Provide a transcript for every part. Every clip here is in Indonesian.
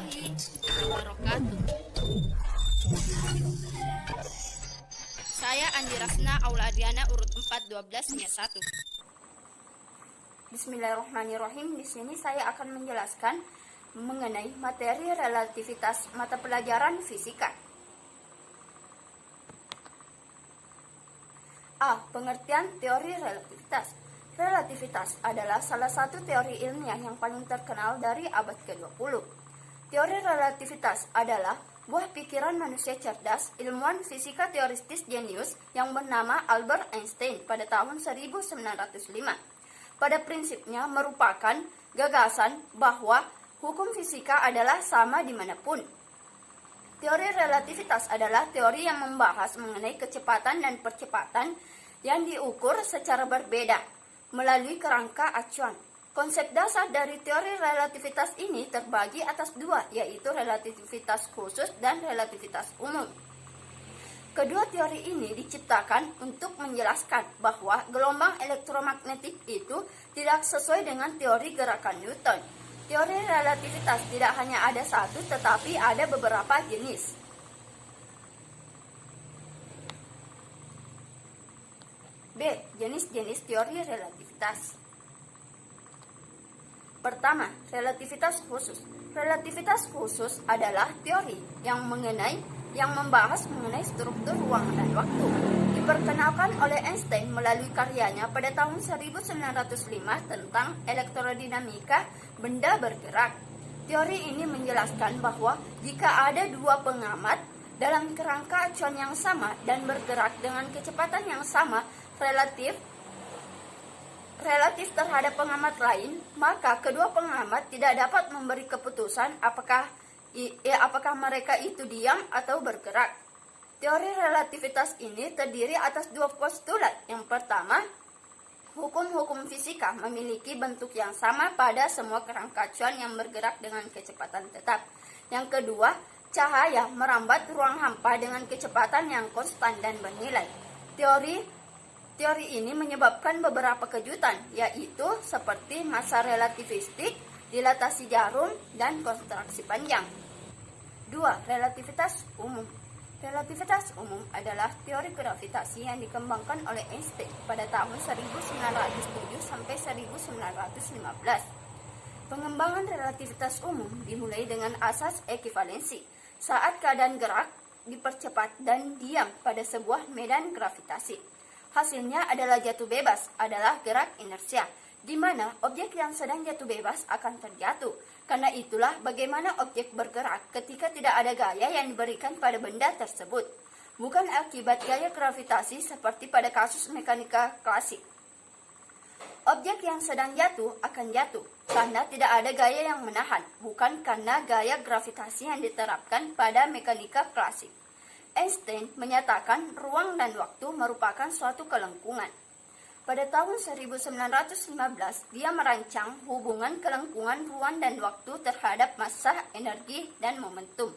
warahmatullahi wabarakatuh. Saya Andi Rasna, Aula Adiana, urut 412, NIAT 1. Bismillahirrahmanirrahim. Di sini saya akan menjelaskan mengenai materi relativitas mata pelajaran fisika. A. Pengertian teori relativitas. Relativitas adalah salah satu teori ilmiah yang paling terkenal dari abad ke-20. Teori relativitas adalah buah pikiran manusia cerdas, ilmuwan fisika teoritis jenius yang bernama Albert Einstein pada tahun 1905. Pada prinsipnya merupakan gagasan bahwa hukum fisika adalah sama dimanapun. Teori relativitas adalah teori yang membahas mengenai kecepatan dan percepatan yang diukur secara berbeda melalui kerangka acuan. Konsep dasar dari teori relativitas ini terbagi atas dua, yaitu relativitas khusus dan relativitas umum. Kedua teori ini diciptakan untuk menjelaskan bahwa gelombang elektromagnetik itu tidak sesuai dengan teori gerakan Newton. Teori relativitas tidak hanya ada satu, tetapi ada beberapa jenis. B. Jenis-jenis teori relativitas. Pertama, relativitas khusus. Relativitas khusus adalah teori yang membahas mengenai struktur ruang dan waktu. Diperkenalkan oleh Einstein melalui karyanya pada tahun 1905 tentang elektrodinamika benda bergerak. Teori ini menjelaskan bahwa jika ada dua pengamat dalam kerangka acuan yang sama dan bergerak dengan kecepatan yang sama relatif terhadap pengamat lain, maka kedua pengamat tidak dapat memberi keputusan apakah mereka itu diam atau bergerak. Teori relativitas ini terdiri atas dua postulat. Yang pertama, hukum-hukum fisika memiliki bentuk yang sama pada semua kerangka acuan yang bergerak dengan kecepatan tetap. Yang kedua, cahaya merambat ruang hampa dengan kecepatan yang konstan dan bernilai. Teori ini menyebabkan beberapa kejutan, yaitu seperti massa relativistik, dilatasi jarum, dan kontraksi panjang. 2. Relativitas umum. Relativitas umum adalah teori gravitasi yang dikembangkan oleh Einstein pada tahun 1907 sampai 1915. Pengembangan relativitas umum dimulai dengan asas ekivalensi, saat keadaan gerak dipercepat dan diam pada sebuah medan gravitasi. Hasilnya adalah jatuh bebas, adalah gerak inersia, di mana objek yang sedang jatuh bebas akan terjatuh. Karena itulah bagaimana objek bergerak ketika tidak ada gaya yang diberikan pada benda tersebut, bukan akibat gaya gravitasi seperti pada kasus mekanika klasik. Objek yang sedang jatuh akan jatuh karena tidak ada gaya yang menahan, bukan karena gaya gravitasi yang diterapkan pada mekanika klasik. Einstein menyatakan ruang dan waktu merupakan suatu kelengkungan. Pada tahun 1915, dia merancang hubungan kelengkungan ruang dan waktu terhadap massa, energi, dan momentum.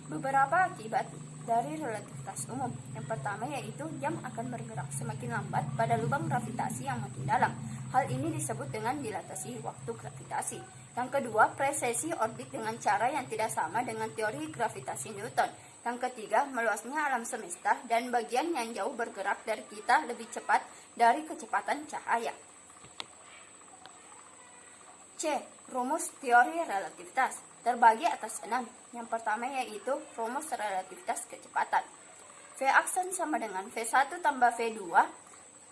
Beberapa akibat dari relativitas umum. Yang pertama yaitu jam akan bergerak semakin lambat pada lubang gravitasi yang makin dalam. Hal ini disebut dengan dilatasi waktu gravitasi. Yang kedua, presesi orbit dengan cara yang tidak sama dengan teori gravitasi Newton. Yang ketiga, meluasnya alam semesta dan bagian yang jauh bergerak dari kita lebih cepat dari kecepatan cahaya. C. Rumus teori relativitas terbagi atas 6. Yang pertama yaitu rumus relativitas kecepatan. V aksen sama dengan V1 tambah V2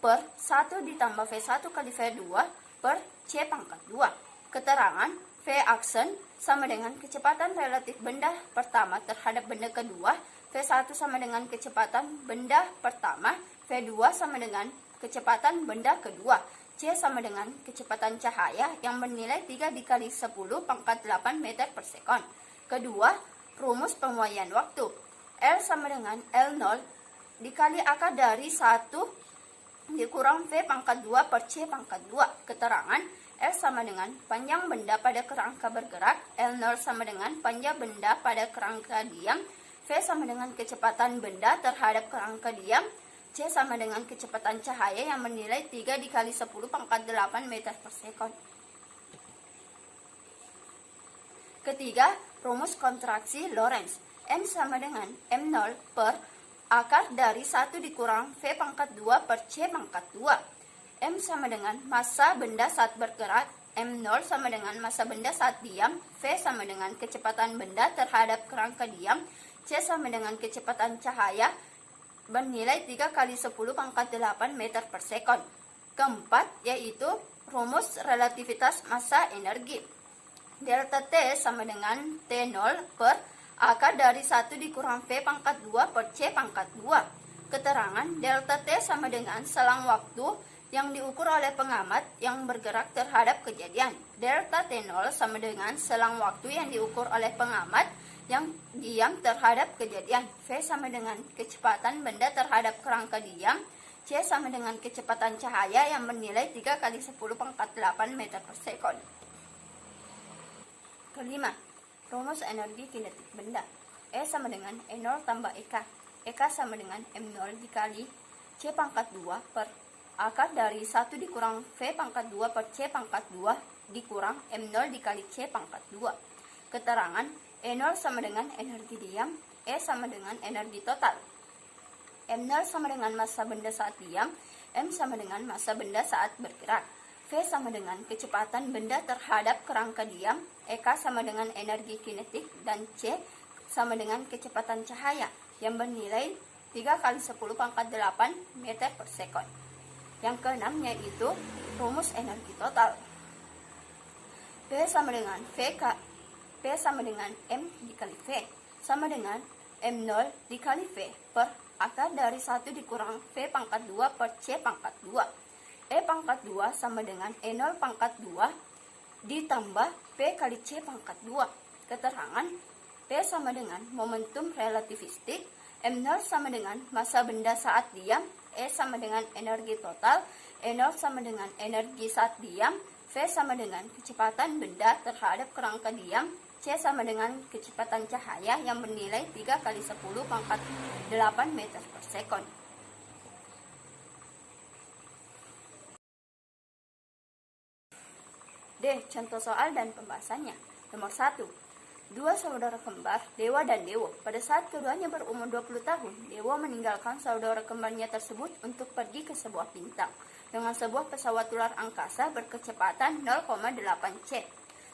per 1 ditambah V1 kali V2 per C pangkat 2. Keterangan V aksen sama dengan kecepatan relatif benda pertama terhadap benda kedua, V1 sama dengan kecepatan benda pertama, V2 sama dengan kecepatan benda kedua, C sama dengan kecepatan cahaya yang bernilai 3 dikali 10 pangkat 8 meter per sekon. Kedua, rumus pemuaian waktu. L sama dengan L0 dikali akar dari 1 dikurang V pangkat 2 per C pangkat 2. Keterangan L sama dengan panjang benda pada kerangka bergerak, L0 sama dengan panjang benda pada kerangka diam, V sama dengan kecepatan benda terhadap kerangka diam, C sama dengan kecepatan cahaya yang bernilai 3 dikali 10 pangkat 8 meter per sekon. Ketiga, rumus kontraksi Lorentz. M sama dengan M0 per akar dari 1 dikurang V pangkat 2 per C pangkat 2. M sama dengan massa benda saat bergerak, M0 sama dengan massa benda saat diam, V sama dengan kecepatan benda terhadap kerangka diam, C sama dengan kecepatan cahaya bernilai 3 kali 10 pangkat 8 meter per sekon. Keempat, yaitu rumus relativitas massa energi. Delta T sama dengan T0 per akar dari 1 dikurang V pangkat 2 per C pangkat 2. Keterangan delta T sama dengan selang waktu yang diukur oleh pengamat yang bergerak terhadap kejadian. Delta T0 sama dengan selang waktu yang diukur oleh pengamat yang diam terhadap kejadian. V sama dengan kecepatan benda terhadap kerangka diam. C sama dengan kecepatan cahaya yang bernilai 3 kali 10 pangkat 8 meter per sekon. Kelima, rumus energi kinetik benda. E sama dengan E0 tambah EK. EK sama dengan M0 dikali C pangkat 2 per akar dari 1 dikurang V pangkat 2 per C pangkat 2 dikurang M0 dikali C pangkat 2. Keterangan E0 sama dengan energi diam, E sama dengan energi total. M0 sama dengan massa benda saat diam, M sama dengan massa benda saat bergerak. V sama dengan kecepatan benda terhadap kerangka diam, EK sama dengan energi kinetik, dan C sama dengan kecepatan cahaya yang bernilai 3 kali 10 pangkat 8 meter per sekon. Yang keenam yaitu rumus energi total. P sama dengan VK, P sama dengan M dikali V, sama dengan M0 dikali V per akar dari 1 dikurang V pangkat 2 per C pangkat 2. E pangkat 2 sama dengan E0 pangkat 2 ditambah P kali C pangkat 2. Keterangan P sama dengan momentum relativistik, M0 sama dengan massa benda saat diam, E sama dengan energi total, E0 sama dengan energi saat diam, V sama dengan kecepatan benda terhadap kerangka diam, C sama dengan kecepatan cahaya yang bernilai 3 kali 10 pangkat 8 meter per sekon. D. Contoh soal dan pembahasannya. Nomor 1. Dua saudara kembar, Dewa dan Dewo. Pada saat keduanya berumur 20 tahun, Dewa meninggalkan saudara kembarnya tersebut untuk pergi ke sebuah bintang dengan sebuah pesawat luar angkasa berkecepatan 0,8 C.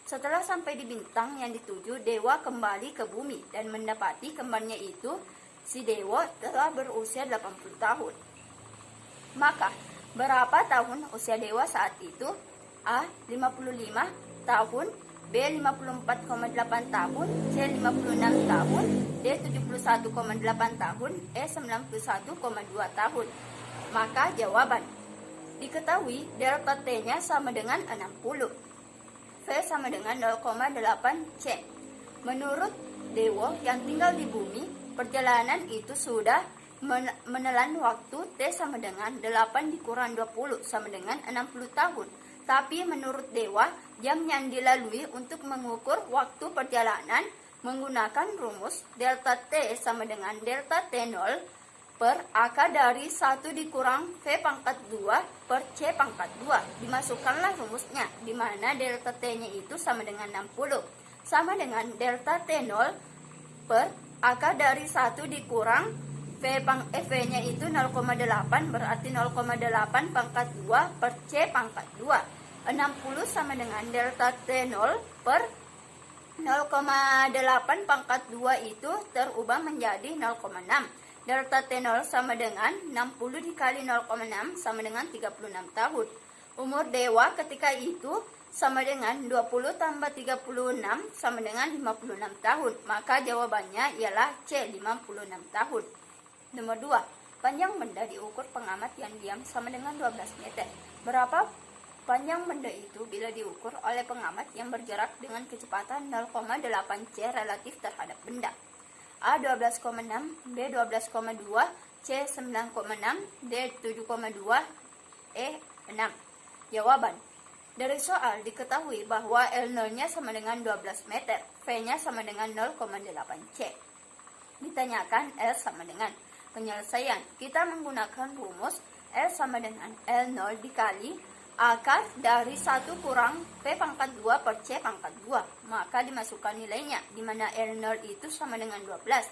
Setelah sampai di bintang yang dituju, Dewa kembali ke bumi dan mendapati kembarnya itu, si Dewa, telah berusia 80 tahun. Maka, berapa tahun usia Dewa saat itu? A. 55 tahun, B. 54,8 tahun, C. 56 tahun, D. 71,8 tahun, E. 91,2 tahun. Maka jawaban. Diketahui delta T-nya sama dengan 60. V sama dengan 0,8 C. Menurut Dewo yang tinggal di bumi, perjalanan itu sudah menelan waktu T sama dengan 8 dikurang 20 sama dengan 60 tahun. Tapi menurut Dewa, jam yang dilalui untuk mengukur waktu perjalanan menggunakan rumus delta T sama dengan delta T0 per akar dari 1 dikurang V pangkat 2 per C pangkat 2. Dimasukkanlah rumusnya, di mana delta T-nya itu sama dengan 60. Sama dengan delta T0 per akar dari 1 dikurang V-nya itu 0,8, berarti 0,8 pangkat 2 per C pangkat 2. 60 sama dengan delta T0 per 0,8 pangkat 2 itu terubah menjadi 0,6. Delta T0 sama dengan 60 dikali 0,6 sama dengan 36 tahun. Umur Dewa ketika itu sama dengan 20 tambah 36 sama dengan 56 tahun. Maka jawabannya ialah C, 56 tahun. Nomor 2. Panjang benda diukur pengamat yang diam sama dengan 12 meter. Berapa panjang benda itu bila diukur oleh pengamat yang bergerak dengan kecepatan 0,8 C relatif terhadap benda? A 12,6, B 12,2, C 9,6, D 7,2, E 6. Jawaban. Dari soal diketahui bahwa L0-nya sama dengan 12 meter, V-nya sama dengan 0,8 C. Ditanyakan L sama dengan. Penyelesaian, kita menggunakan rumus L sama dengan L0 dikali Akar dari 1 kurang P pangkat 2 per C pangkat 2. Maka dimasukkan nilainya, di mana L0 itu sama dengan 12.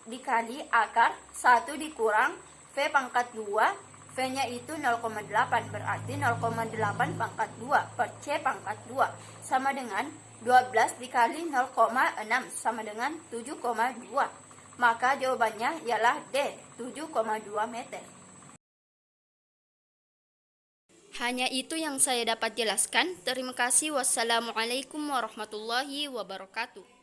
Dikali akar 1 dikurang V pangkat 2, V-nya itu 0,8, berarti 0,8 pangkat 2 per C pangkat 2, sama dengan 12 dikali 0,6, sama dengan 7,2. Maka jawabannya ialah D, 7,2 meter. Hanya itu yang saya dapat jelaskan. Terima kasih. Wassalamualaikum warahmatullahi wabarakatuh.